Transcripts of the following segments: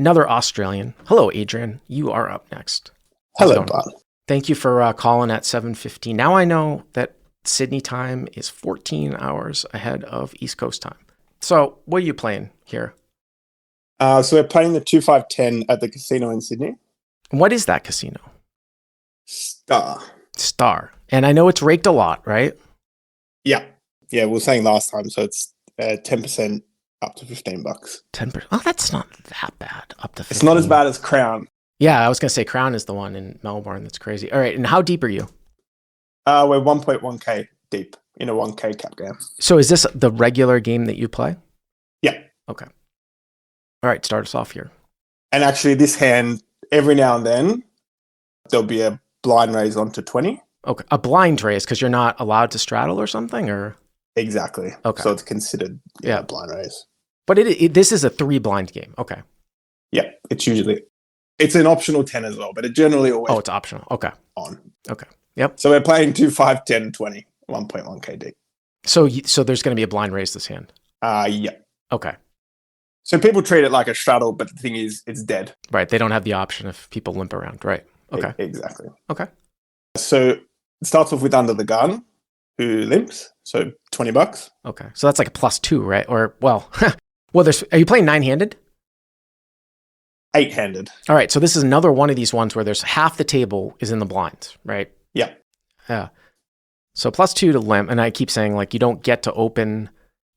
another Australian. Hello, Adrian. You are up next. Hello, Bob. Thank you for calling at 7:15. Now I know that Sydney time is 14 hours ahead of East Coast time. So what are you playing here? So we're playing the 2-5-10 at the casino in Sydney. What is that casino? Star. And I know it's raked a lot, right? Yeah. Yeah, we were saying last time, so it's 10% up to $15. 10%. Oh, that's not that bad. Up to 15. It's not as bad as Crown. Yeah, I was going to say Crown is the one in Melbourne that's crazy. All right, and how deep are you? We're 1.1k deep in a 1k cap game. So is this the regular game that you play? Yeah. Okay. All right, start us off here. And actually, this hand, every now and then, there'll be a blind raise onto 20. Okay, a blind raise because you're not allowed to straddle or something, or? Exactly. Okay. So it's considered a blind raise. But this is a 3 blind game. Okay. Yeah, it's an optional 10 as well, but it generally always it's optional. Okay. On. Okay. Yep. So we're playing 2, 5, 10, 20, 1.1k deep. So there's going to be a blind raise this hand. Yeah. Okay. So people treat it like a straddle, but the thing is, it's dead. Right. They don't have the option if people limp around. Right. Okay. Exactly. Okay. So it starts off with under the gun, who limps. So $20. Okay. So that's like a +2, right? Or well, are you playing 9-handed? 8-handed. All right. So this is another one of these ones where there's half the table is in the blinds, right? Yeah. Yeah. So +2 to limp. And I keep saying like you don't get to open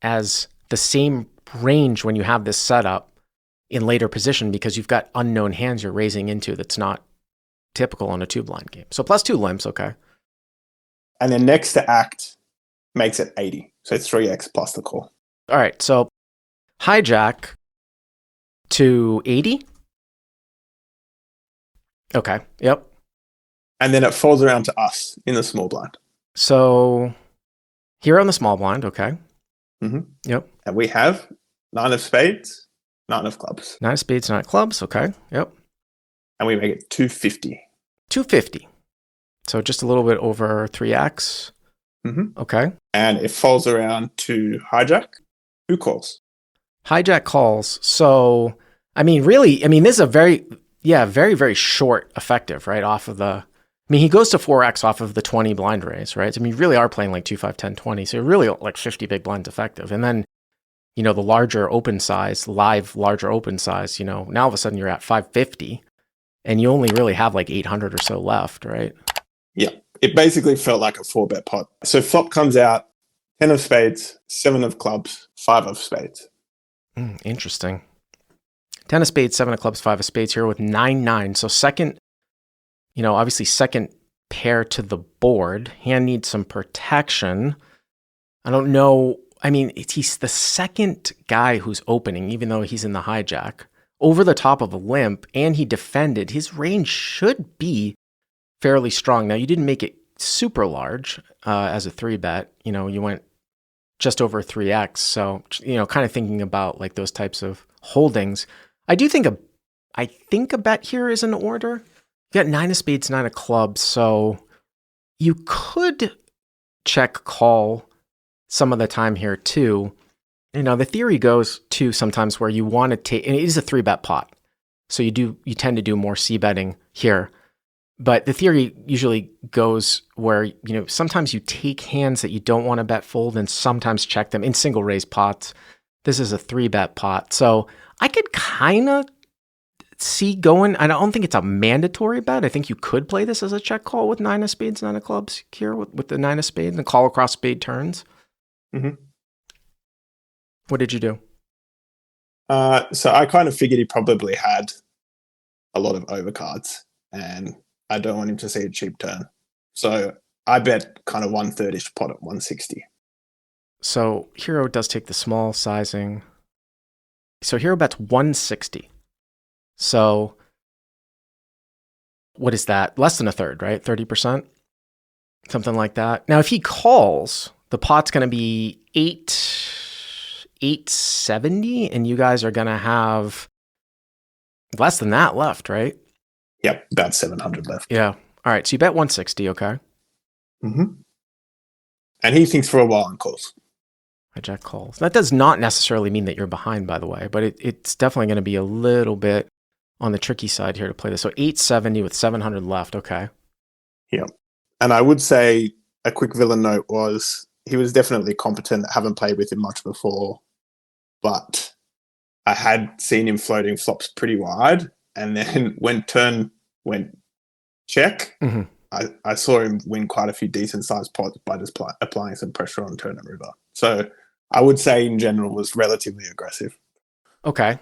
as the same range when you have this setup in later position because you've got unknown hands you're raising into that's not typical on a 2-blind game. So +2 limps, okay. And then next to act makes it 80. So it's 3x plus the call. All right. So hijack to 80. Okay. Yep. And then it falls around to us in the small blind. So here on the small blind, okay. Mm-hmm. Yep. And we have 9 of spades, 9 of clubs. 9 of spades, 9 of clubs, okay. Yep. And we make it 250. 250. So just a little bit over 3x. Mm-hmm. Okay. And it falls around to hijack. Who calls? Hijack calls. So, this is a very, very short effective, right? He goes to 4x off of the 20 blind raise, right? You really are playing like 2, 5, 10, 20. So you're really like 50 big blinds effective. And then, the larger open size, larger open size, now all of a sudden you're at 550 and you only really have like 800 or so left, right? Yeah. It basically felt like a 4-bet pot. So flop comes out 10 of spades, 7 of clubs, 5 of spades. Interesting. 10 of spades, 7 of clubs, 5 of spades here with 9-9. So second, obviously second pair to the board. Hand needs some protection. I don't know. He's the second guy who's opening, even though he's in the hijack, over the top of a limp, and he defended. His range should be fairly strong. Now, you didn't make it super large as a 3-bet. You went just over 3x. So, kind of thinking about like those types of holdings. I think a bet here is in order. You got 9 of spades, 9 of clubs. So you could check call some of the time here too. The theory goes to sometimes where you want to take, and it is a 3-bet pot. So you tend to do more c-betting here. But the theory usually goes where, sometimes you take hands that you don't want to bet fold and sometimes check them in single raise pots. This is a 3-bet pot. So I could kind of see going, I don't think it's a mandatory bet. I think you could play this as a check call with 9 of spades, 9 of clubs here with the 9 of spades and call across spade turns. Mm-hmm. What did you do? So I kind of figured he probably had a lot of overcards and I don't want him to see a cheap turn. So I bet kind of 1/3-ish pot at 160. So Hero does take the small sizing. So Hero bets 160. So what is that? Less than a third, right? 30%? Something like that. Now, if he calls, the pot's going to be 870, and you guys are going to have less than that left, right? Yep, about 700 left. Yeah. All right, so you bet 160, okay? Mm-hmm. And he thinks for a while and calls. Hijack calls. That does not necessarily mean that you're behind, by the way, but it's definitely going to be a little bit on the tricky side here to play this. So 870 with 700 left. Okay. Yeah. And I would say a quick villain note was he was definitely competent. I haven't played with him much before, but I had seen him floating flops pretty wide. And then when turn went check, I saw him win quite a few decent sized pots by just applying some pressure on turn and river. So I would say in general was relatively aggressive. Okay.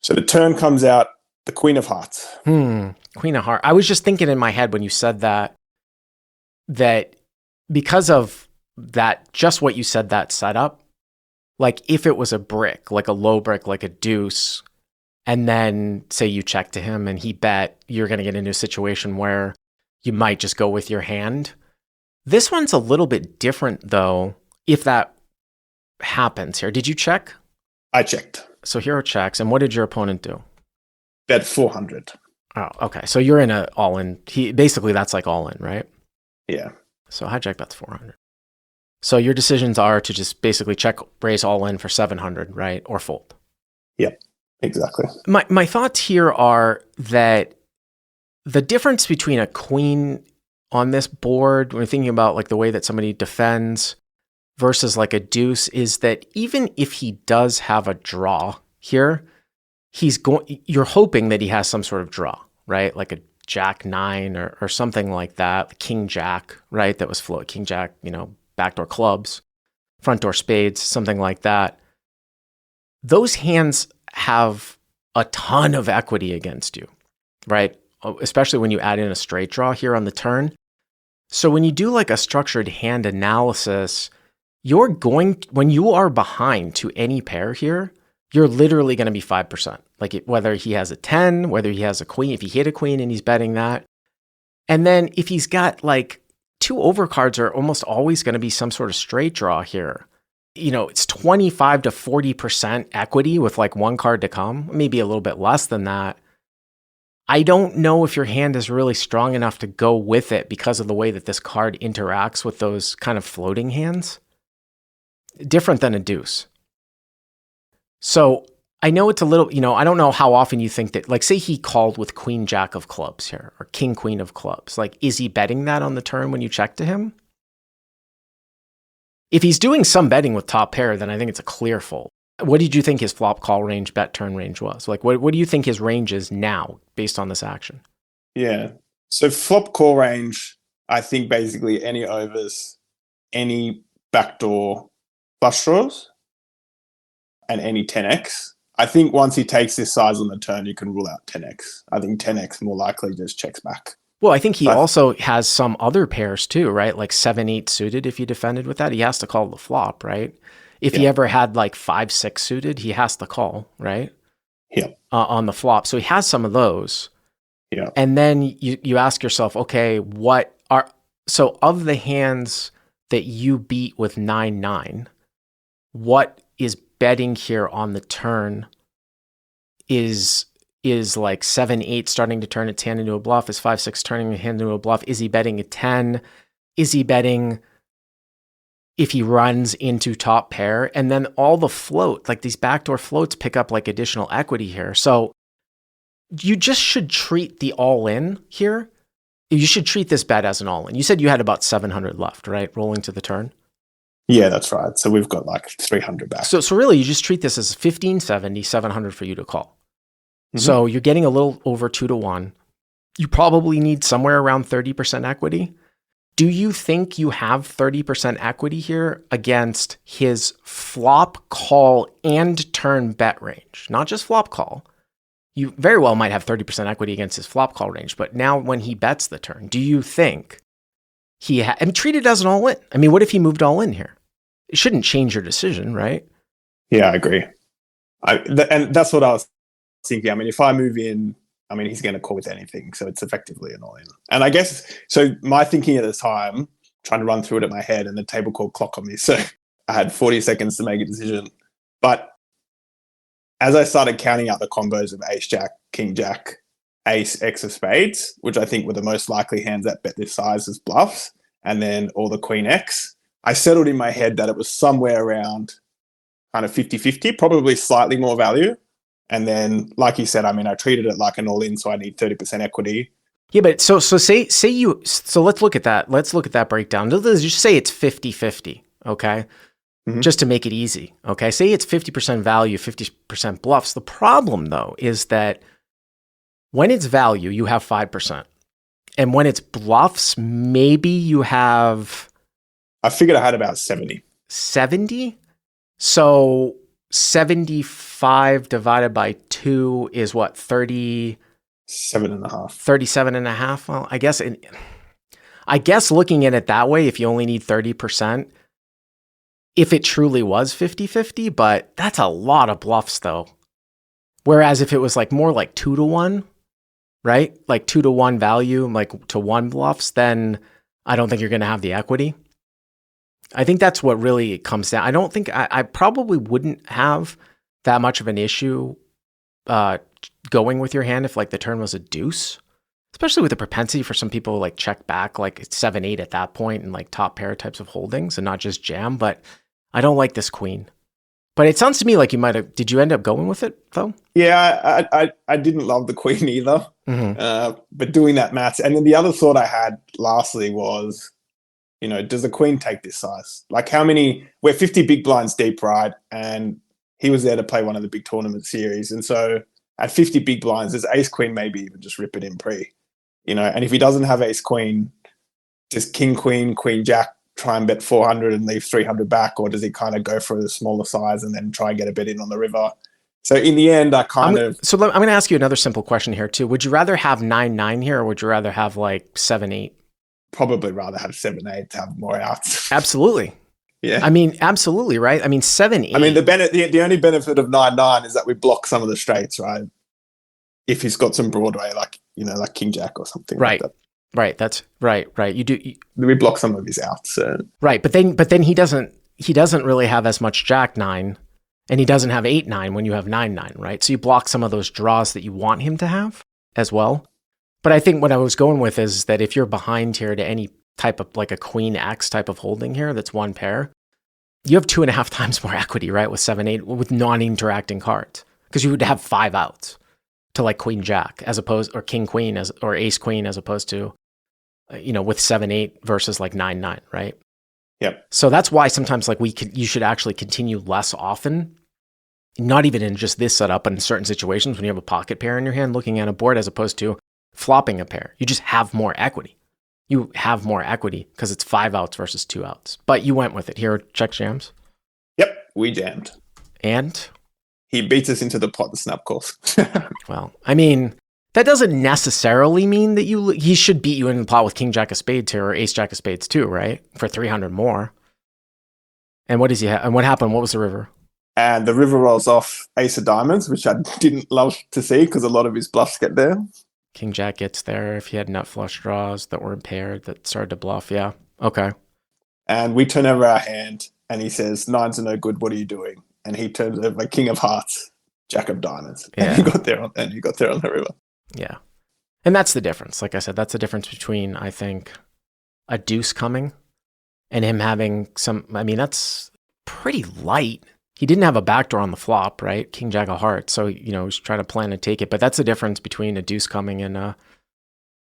So the turn comes out the Queen of Hearts. Queen of Hearts. I was just thinking in my head when you said that because of that, just what you said, that setup, like if it was a brick, like a low brick, like a deuce, and then say you check to him and he bet, you're going to get into a situation where you might just go with your hand. This one's a little bit different though, if that happens here. Did you check? I checked. So hero checks. And what did your opponent do? Bet 400. Oh, okay. So you're in a all-in. Basically that's like all-in, right? Yeah. So hijack bets 400. So your decisions are to just basically check raise all in for 700, right? Or fold. Yep, exactly. My thoughts here are that the difference between a queen on this board, when you're thinking about like the way that somebody defends versus like a deuce, is that even if he does have a draw here, you're hoping that he has some sort of draw, right? Like a Jack 9 or something like that, King Jack, right? That was float, King Jack, backdoor clubs, front door spades, something like that. Those hands have a ton of equity against you, right? Especially when you add in a straight draw here on the turn. So when you do like a structured hand analysis, when you are behind to any pair here, you're literally going to be 5%. Like whether he has a 10, whether he has a queen, if he hit a queen and he's betting that. And then if he's got like two overcards are almost always going to be some sort of straight draw here. It's 25 to 40% equity with like one card to come, maybe a little bit less than that. I don't know if your hand is really strong enough to go with it because of the way that this card interacts with those kind of floating hands. Different than a deuce. So I know it's a little, I don't know how often you think that, like say he called with Queen Jack of clubs here or King Queen of clubs. Like, is he betting that on the turn when you check to him? If he's doing some betting with top pair, then I think it's a clear fold. What did you think his flop call range, bet turn range was? Like, what do you think his range is now based on this action? Yeah. So flop call range, I think basically any overs, any backdoor flush draws, and any 10x. I think once he takes this size on the turn, you can rule out 10x. I think 10x more likely just checks back. Well, I think he also has some other pairs too, right? Like 7-8 suited, if he defended with that, he has to call the flop, right? If he ever had like 5-6 suited, he has to call, right? Yeah. On the flop. So he has some of those. Yeah. And then you ask yourself, okay, so of the hands that you beat with 9-9, what is betting here on the turn is like 7-8 starting to turn its hand into a bluff? Is 5-6 turning a hand into a bluff? Is he betting a 10? Is he betting if he runs into top pair? And then all the float, like these backdoor floats pick up like additional equity here. So you just should treat the all-in here. You should treat this bet as an all-in. You said you had about 700 left, right? Rolling to the turn. Yeah, that's right. So we've got like 300 back. So really you just treat this as 1570, 700 for you to call. Mm-hmm. So you're getting a little over 2-1. You probably need somewhere around 30% equity. Do you think you have 30% equity here against his flop call and turn bet range? Not just flop call. You very well might have 30% equity against his flop call range, but now when he bets the turn, do you think and treat it as an all-in? I mean, what if he moved all in here? It shouldn't change your decision, right? Yeah, I agree. And that's what I was thinking. I mean, if I move in, I mean, he's going to call with anything. So it's effectively an all-in. And I guess, so my thinking at the time, trying to run through it in my head, and the table called clock on me. So I had 40 seconds to make a decision. But as I started counting out the combos of ace, jack, king, jack, ace, x of spades, which I think were the most likely hands that bet this size as bluffs, and then all the queen x, I settled in my head that it was somewhere around kind of 50-50, probably slightly more value. And then, like you said, I mean, I treated it like an all-in, so I need 30% equity. Yeah, but so let's look at that. Let's look at that breakdown. Let's just say it's 50-50, okay? Mhm. Just to make it easy, okay? Say it's 50% value, 50% bluffs. The problem, though, is that when it's value, you have 5%. And when it's bluffs, maybe you have... I figured I had about 70. 70? So 75 divided by 2 is what, 30... 7.5. 37.5? Well, I guess looking at it that way, if you only need 30%, if it truly was 50-50, but that's a lot of bluffs though. Whereas if it was like more like 2-to-1, right? Like 2-to-1 value, like to 1 bluffs, then I don't think you're going to have the equity. I think that's what really comes down. I don't think I probably wouldn't have that much of an issue going with your hand if like the turn was a deuce, especially with the propensity for some people like check back like 7-8 at that point and like top pair types of holdings and not just jam. But I don't like this queen. But it sounds to me like you might have. Did you end up going with it though? Yeah, I didn't love the queen either. Mm-hmm. But doing that maths, and then the other thought I had lastly was, does the queen take this size? Like how many? We're 50 big blinds deep, right? And he was there to play one of the big tournament series, and so at 50 big blinds, there's ace queen, maybe even just rip it in pre, and if he doesn't have ace queen, does king queen, queen jack try and bet 400 and leave 300 back, or does he kind of go for the smaller size and then try and get a bet in on the river? So in the end, I'm going to ask you another simple question here too. Would you rather have 9-9 here, or would you rather have like 7-8? Probably rather have 7-8 to have more outs. Absolutely. Yeah. I mean, absolutely, right? I mean, 7-8. I mean, the only benefit of 9-9 is that we block some of the straights, right? If he's got some Broadway, like King Jack or something right. like that. Right. That's right. You do. We block some of his outs. So. Right. But then he doesn't really have as much Jack 9, and he doesn't have 8-9 when you have 9-9, right? So you block some of those draws that you want him to have as well. But I think what I was going with is that if you're behind here to any type of like a queen X type of holding here, that's one pair, you have 2.5 times more equity, right? With 7-8 with non-interacting cards, because you would have 5 outs to like queen jack as opposed, or king queen or ace queen as opposed to, with 7-8 versus like 9-9, right? Yep. So that's why sometimes like you should actually continue less often, not even in just this setup, but in certain situations when you have a pocket pair in your hand, looking at a board as opposed to flopping a pair. You just have more equity. You have more equity because it's 5 outs versus 2 outs. But you went with it. Here, check jams. Yep, we jammed. And? He beats us into the pot, the snap calls. Well, I mean, that doesn't necessarily mean that he should beat you in the pot with king jack of spades here, or ace jack of spades too, right? For 300 more. And what does he have? And what happened? What was the river? And the river rolls off ace of diamonds, which I didn't love to see because a lot of his bluffs get there. King jack gets there if he had nut flush draws that were impaired that started to bluff. Yeah. Okay. And we turn over our hand and he says, 9s are no good. What are you doing? And he turns over king of hearts, jack of diamonds. Yeah. And you got there on the river. Yeah. And that's the difference. Like I said, that's the difference between, I think, a deuce coming and him having that's pretty light. He didn't have a backdoor on the flop, right? King jack of hearts. So, he's trying to plan to take it. But that's the difference between a deuce coming and and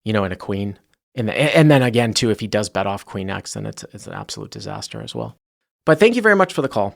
a queen. And then again, too, if he does bet off queen X, then it's an absolute disaster as well. But thank you very much for the call.